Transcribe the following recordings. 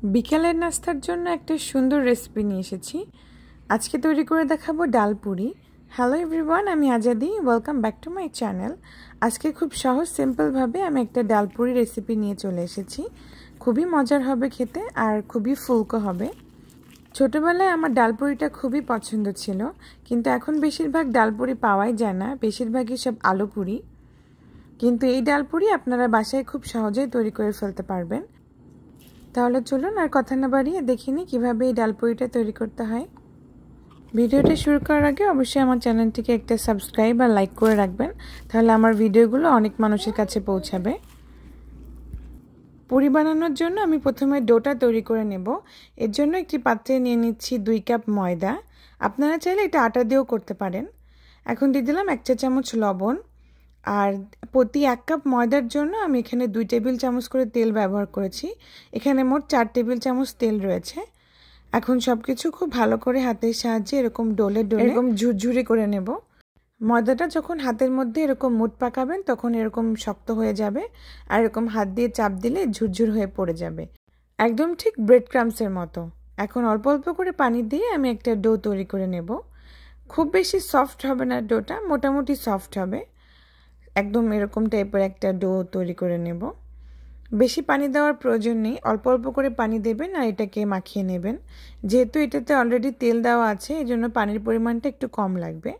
বিকালের নাস্তার জন্য একটা সুন্দর রেসিপি নিয়ে এসেছি। আজকে তৈরি করে দেখাবো ডাল পুরি। হ্যালো এভরিওয়ান, আমি Azadi, welcome back to my channel. আজকে খুব সহজ সিম্পলভাবে আমি একটা ডাল পুরি রেসিপি নিয়ে চলে এসেছি। খুবই মজার হবে খেতে আর খুবই ফুলকো হবে। ছোটোবেলায় আমার ডাল পুরিটা খুবই পছন্দ ছিল, কিন্তু এখন বেশিরভাগ ডাল পুরি পাওয়াই যায় না, বেশিরভাগই সব আলু পুরি। কিন্তু এই ডাল পুরি আপনারা বাসায় খুব সহজেই তৈরি করে ফেলতে পারবেন। তাহলে চলুন আর কথা না বাড়িয়ে দেখিনি কিভাবে এই ডাল পুরিটা তৈরি করতে হয়। ভিডিওটা শুরু করার আগে অবশ্যই আমার চ্যানেলটিকে একটা সাবস্ক্রাইব আর লাইক করে রাখবেন, তাহলে আমার ভিডিওগুলো অনেক মানুষের কাছে পৌঁছাবে। পুরি বানানোর জন্য আমি প্রথমে ডোটা তৈরি করে নেব। এর জন্য একটি পাত্রে নিয়ে নিচ্ছি 2 কাপ ময়দা। আপনারা চাইলে এটা আটা দিয়েও করতে পারেন। এখন দিয়ে দিলাম 1 চা চামচ লবণ, আর প্রতি 1 কাপ ময়দার জন্য আমি এখানে 2 টেবিল চামচ করে তেল ব্যবহার করেছি। এখানে মোট 4 টেবিল চামচ তেল রয়েছে। এখন সব কিছু খুব ভালো করে হাতের সাহায্যে এরকম ডোলে এরকম ঝুরঝুরি করে নেব। ময়দাটা যখন হাতের মধ্যে এরকম মুঠ পাকাবেন তখন এরকম শক্ত হয়ে যাবে, আর এরকম হাত দিয়ে চাপ দিলে ঝুরঝুর হয়ে পড়ে যাবে, একদম ঠিক ব্রেড ক্রাম্বসের মতো। এখন অল্প অল্প করে পানি দিয়ে আমি একটা ডো তৈরি করে নেব। খুব বেশি সফট হবে না ডোটা, মোটামুটি সফট হবে। একদম এরকম টাইপের একটা ডো তৈরি করে নেব। বেশি পানি দেওয়ার প্রয়োজন নেই, অল্প অল্প করে পানি দেবেন আর এটাকে মাখিয়ে নেবেন। যেহেতু এটাতে অলরেডি তেল দেওয়া আছে, এই জন্য পানির পরিমাণটা একটু কম লাগবে।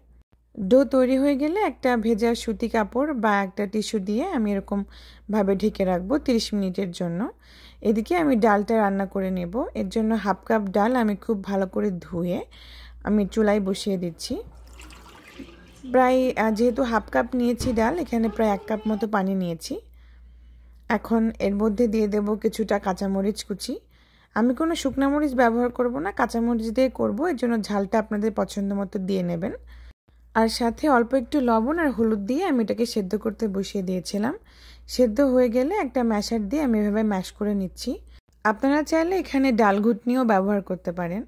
ডো তৈরি হয়ে গেলে একটা ভেজা সুতি কাপড় বা একটা টিস্যু দিয়ে আমি এরকমভাবে ঢেকে রাখবো 30 মিনিটের জন্য। এদিকে আমি ডালটা রান্না করে নেব। এর জন্য 1/2 কাপ ডাল আমি খুব ভালো করে ধুয়ে আমি চুলায় বসিয়ে দিচ্ছি। প্রায় যেহেতু 1/2 কাপ নিয়েছি ডাল, এখানে প্রায় 1 কাপ মতো পানি নিয়েছি। এখন এর মধ্যে দিয়ে দেব কিছুটা কাঁচামরিচ কুচি। আমি কোনো শুকনো মরিচ ব্যবহার করব না, কাঁচামরিচ দিয়ে করব, এর জন্য ঝালটা আপনাদের পছন্দ মতো দিয়ে নেবেন। আর সাথে অল্প একটু লবণ আর হলুদ দিয়ে আমি এটাকে সেদ্ধ করতে বসিয়ে দিয়েছিলাম। সেদ্ধ হয়ে গেলে একটা ম্যাশার দিয়ে আমি এভাবে ম্যাশ করে নিচ্ছি। আপনারা চাইলে এখানে ডাল ঘুটনিও ব্যবহার করতে পারেন।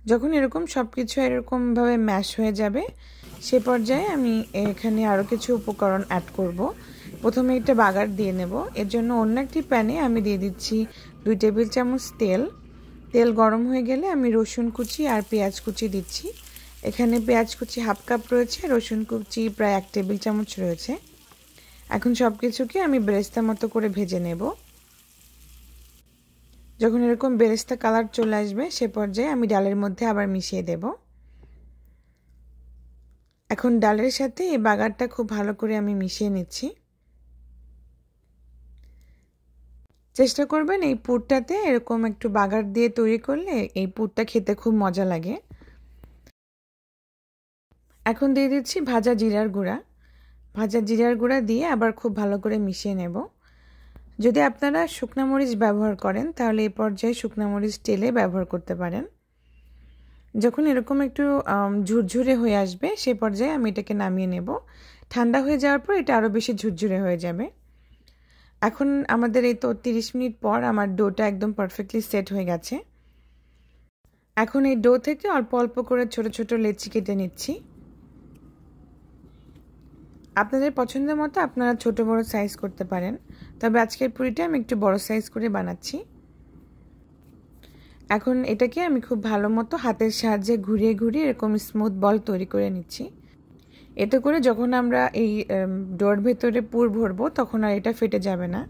যখন এরকম সব কিছু এরকমভাবে ম্যাশ হয়ে যাবে, সে পর্যায়ে আমি এখানে আরও কিছু উপকরণ অ্যাড করব। প্রথমে একটা বাগার দিয়ে নেব। এর জন্য অন্য একটি প্যানে আমি দিয়ে দিচ্ছি 2 টেবিল চামচ তেল। তেল গরম হয়ে গেলে আমি রসুন কুচি আর পেঁয়াজ কুচি দিচ্ছি। এখানে পেঁয়াজ কুচি 1/2 কাপ রয়েছে, রসুন কুচি প্রায় 1 টেবিল চামচ রয়েছে। এখন সব কিছুকে আমি বেরেস্তা মতো করে ভেজে নেব। যখন এরকম বেরেস্তা কালার চলে আসবে, সে পর্যায়ে আমি ডালের মধ্যে আবার মিশিয়ে দেব। এখন ডালের সাথে এই বাগারটা খুব ভালো করে আমি মিশিয়ে নিচ্ছি। চেষ্টা করবেন এই পুরটাতে এরকম একটু বাগার দিয়ে তৈরি করলে এই পুরটা খেতে খুব মজা লাগে। এখন দিয়ে দিচ্ছি ভাজা জিরার গুঁড়া। ভাজা জিরার গুঁড়া দিয়ে আবার খুব ভালো করে মিশিয়ে নেব। যদি আপনারা শুকনো মরিচ ব্যবহার করেন তাহলে এই পর্যায়ে শুকনো মরিচ টেলে ব্যবহার করতে পারেন। যখন এরকম একটু ঝুরঝুরে হয়ে আসবে, সে পর্যায়ে আমি এটাকে নামিয়ে নেব। ঠান্ডা হয়ে যাওয়ার পর এটা আরও বেশি ঝুরঝুরে হয়ে যাবে। এখন আমাদের এই তো 30 মিনিট পর আমার ডোটা একদম পারফেক্টলি সেট হয়ে গেছে। এখন এই ডো থেকে অল্প অল্প করে ছোট ছোট লেচি কেটে নিচ্ছি। আপনাদের পছন্দের মতো আপনারা ছোট বড় সাইজ করতে পারেন, তবে আজকের পুরিটা আমি একটু বড় সাইজ করে বানাচ্ছি। এখন এটাকে আমি খুব ভালো মতো হাতের সাহায্যে ঘুরিয়ে ঘুরিয়ে এরকম স্মুথ বল তৈরি করে নিচ্ছি। এতে করে যখন আমরা এই ডোর ভেতরে পুর ভরবো তখন আর এটা ফেটে যাবে না।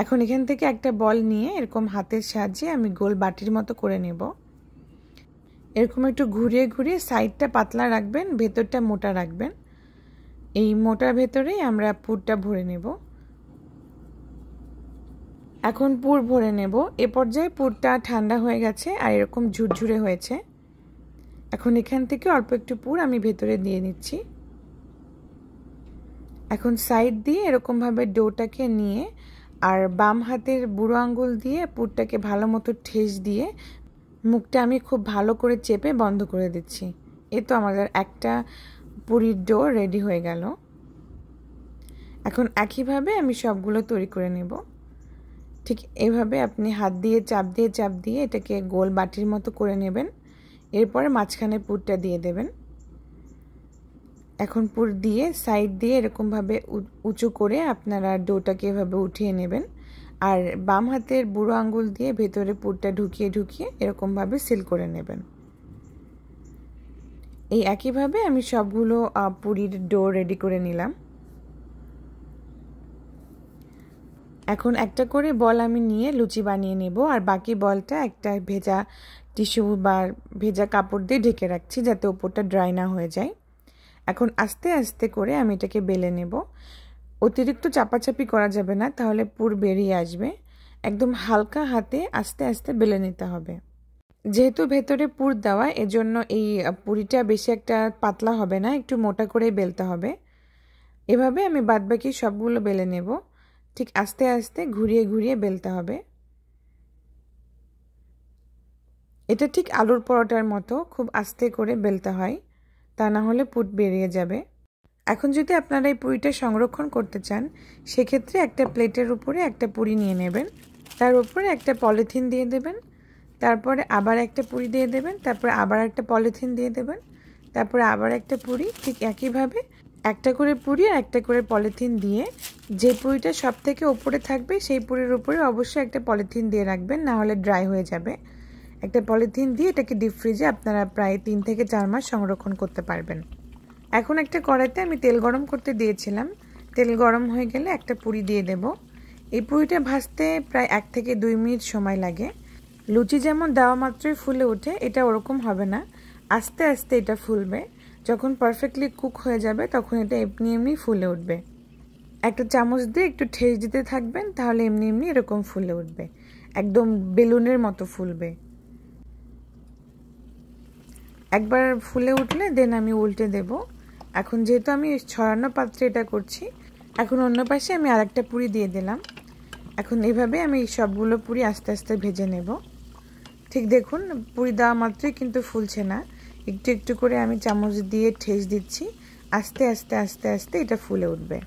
এখন এখান থেকে একটা বল নিয়ে এরকম হাতের সাহায্যে আমি গোল বাটির মতো করে নেব। এরকম একটু ঘুরিয়ে ঘুরিয়ে সাইডটা পাতলা রাখবেন, ভেতরটা মোটা রাখবেন। এই মোটার ভেতরেই আমরা পুরটা ভরে নেব। এখন পুর ভরে নেব। এ পর্যায়ে পুরটা ঠান্ডা হয়ে গেছে আর এরকম ঝুরঝুরে হয়েছে। এখন এখান থেকে অল্প একটু পুর আমি ভেতরে দিয়ে নিচ্ছি। এখন সাইড দিয়ে এরকমভাবে ডোটাকে নিয়ে আর বাম হাতের বুড়ো আঙ্গুল দিয়ে পুরটাকে ভালো মতো ঠেস দিয়ে মুখটা আমি খুব ভালো করে চেপে বন্ধ করে দিচ্ছি। এই তো আমাদের একটা পুরির ডো রেডি হয়ে গেল। এখন একইভাবে আমি সবগুলো তৈরি করে নেব। ঠিক এইভাবে আপনি হাত দিয়ে চাপ দিয়ে এটাকে গোল বাটির মতো করে নেবেন। এরপরে মাঝখানে পুরটা দিয়ে দেবেন। এখন পুর দিয়ে সাইড দিয়ে এরকমভাবে উঁচু করে আপনারা ডোটাকে এভাবে উঠিয়ে নেবেন। আর বাম হাতের বুড়ো আঙ্গুল দিয়ে ভেতরে পুরটা ঢুকিয়ে ঢুকিয়ে এরকমভাবে সিল করে নেবেন। এই একইভাবে আমি সবগুলো পুরির ডো রেডি করে নিলাম। এখন একটা করে বল আমি নিয়ে লুচি বানিয়ে নেব, আর বাকি বলটা একটা ভেজা টিস্যু বা ভেজা কাপড় দিয়ে ঢেকে রাখছি যাতে উপরটা ড্রাই না হয়ে যায়। এখন আস্তে আস্তে করে আমি এটাকে বেলে নেব। অতিরিক্ত চাপাচাপি করা যাবে না, তাহলে পুর বেরিয়ে আসবে। একদম হালকা হাতে আস্তে আস্তে বেলে নিতে হবে। যেহেতু ভেতরে পুর দেওয়া, এজন্য এই পুরিটা বেশি একটা পাতলা হবে না, একটু মোটা করেই বেলতে হবে। এভাবে আমি বাদবাকি সবগুলো বেলে নেব। ঠিক আস্তে আস্তে ঘুরিয়ে ঘুরিয়ে বেলতে হবে। এটা ঠিক আলুর পরোটার মতো খুব আস্তে করে বেলতে হয়, তা না হলে পুর বেরিয়ে যাবে। এখন যদি আপনারা এই পুরিটা সংরক্ষণ করতে চান, সেক্ষেত্রে একটা প্লেটের উপরে একটা পুরি নিয়ে নেবেন, তার উপরে একটা পলিথিন দিয়ে দেবেন, তারপরে আবার একটা পুরি দিয়ে দেবেন, তারপরে আবার একটা পলিথিন দিয়ে দেবেন, তারপরে আবার একটা পুরি। ঠিক একইভাবে একটা করে পুরি আর একটা করে পলিথিন দিয়ে যে পুরিটা সব থেকে উপরে থাকবে সেই পুরির উপরে অবশ্যই একটা পলিথিন দিয়ে রাখবেন, না হলে ড্রাই হয়ে যাবে। একটা পলিথিন দিয়ে এটাকে ডিপ ফ্রিজে আপনারা প্রায় 3 থেকে 4 মাস সংরক্ষণ করতে পারবেন। এখন একটা কড়াইতে আমি তেল গরম করতে দিয়েছিলাম। তেল গরম হয়ে গেলে একটা পুরি দিয়ে দেব। এই পুরিটা ভাজতে প্রায় 1 থেকে 2 মিনিট সময় লাগে। লুচি যেমন দেওয়া মাত্রই ফুলে ওঠে, এটা ওরকম হবে না, আস্তে আস্তে এটা ফুলবে। যখন পারফেক্টলি কুক হয়ে যাবে তখন এটা এমনি এমনি ফুলে উঠবে। একটা চামচ দিয়ে একটু ঠেস দিতে থাকবেন, তাহলে এমনি এমনি এরকম ফুলে উঠবে, একদম বেলুনের মতো ফুলবে। একবার ফুলে উঠলে দেন আমি উল্টে দেব। এখন যেহেতু আমি ছড়ানো পাত্রে এটা করছি, এখন অন্য পাশে আমি আরেকটা পুরি দিয়ে দিলাম। এখন এইভাবে আমি সবগুলো পুরি আস্তে আস্তে ভেজে নেব। ঠিক দেখুন, পুরি দেওয়া মাত্রই কিন্তু ফুলছে না, একটু একটু করে আমি চামচ দিয়ে ঠেস দিচ্ছি, আস্তে আস্তে আস্তে আস্তে এটা ফুলে উঠবে।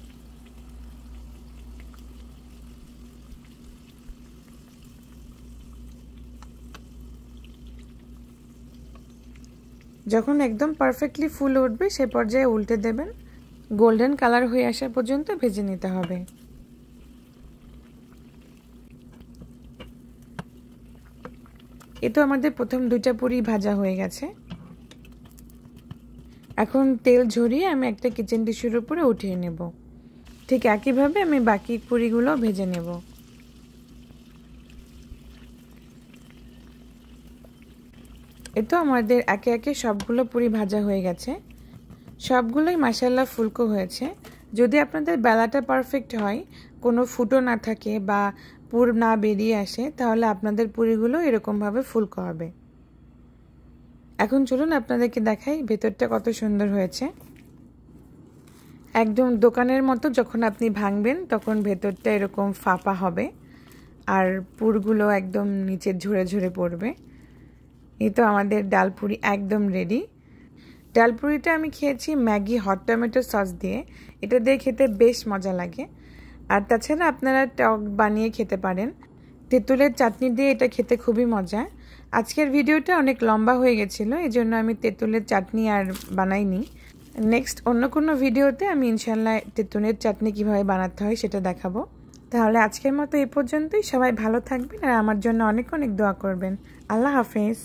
যখন একদম পারফেক্টলি ফুলে উঠবে সে পর্যায়ে উল্টে দেবেন। গোল্ডেন কালার হয়ে আসা পর্যন্ত ভেজে নিতে হবে। এ তো আমাদের প্রথম 2টা পুরি ভাজা হয়ে গেছে। এখন তেল ঝরিয়ে আমি একটা কিচেন টিস্যুর উপরে উঠিয়ে নেব। ঠিক একইভাবে আমি বাকি পুরিগুলো ভেজে নেব। এ তো আমাদের একে একে সবগুলো পুরি ভাজা হয়ে গেছে। সবগুলোই মাশাআল্লাহ ফুলকো হয়েছে। যদি আপনাদের বেলাটা পারফেক্ট হয়, কোনো ফুটো না থাকে বা পুর না বেরিয়ে আসে, তাহলে আপনাদের পুরিগুলো এরকমভাবে ফুলকো হবে। এখন চলুন আপনাদেরকে দেখাই ভেতরটা কত সুন্দর হয়েছে। একদম দোকানের মতো যখন আপনি ভাঙবেন তখন ভেতরটা এরকম ফাঁপা হবে, আর পুরগুলো একদম নিচে ঝরে ঝরে পড়বে। এই তো আমাদের ডালপুরি একদম রেডি। ডালপুরিটা আমি খেয়েছি ম্যাগি হট টমেটো সস দিয়ে, এটা দিয়ে খেতে বেশ মজা লাগে। আর তাছাড়া আপনারা টক বানিয়ে খেতে পারেন, তেঁতুলের চাটনি দিয়ে এটা খেতে খুবই মজা। আজকের ভিডিওটা অনেক লম্বা হয়ে গেছিলো, এই জন্য আমি তেঁতুলের চাটনি আর বানাইনি। নেক্সট অন্য কোনো ভিডিওতে আমি ইনশাল্লাহ তেঁতুলের চাটনি কিভাবে বানাতে হয় সেটা দেখাবো। তাহলে আজকের মতো এই পর্যন্তই। সবাই ভালো থাকবেন আর আমার জন্য অনেক অনেক দোয়া করবেন। আল্লাহ হাফেজ।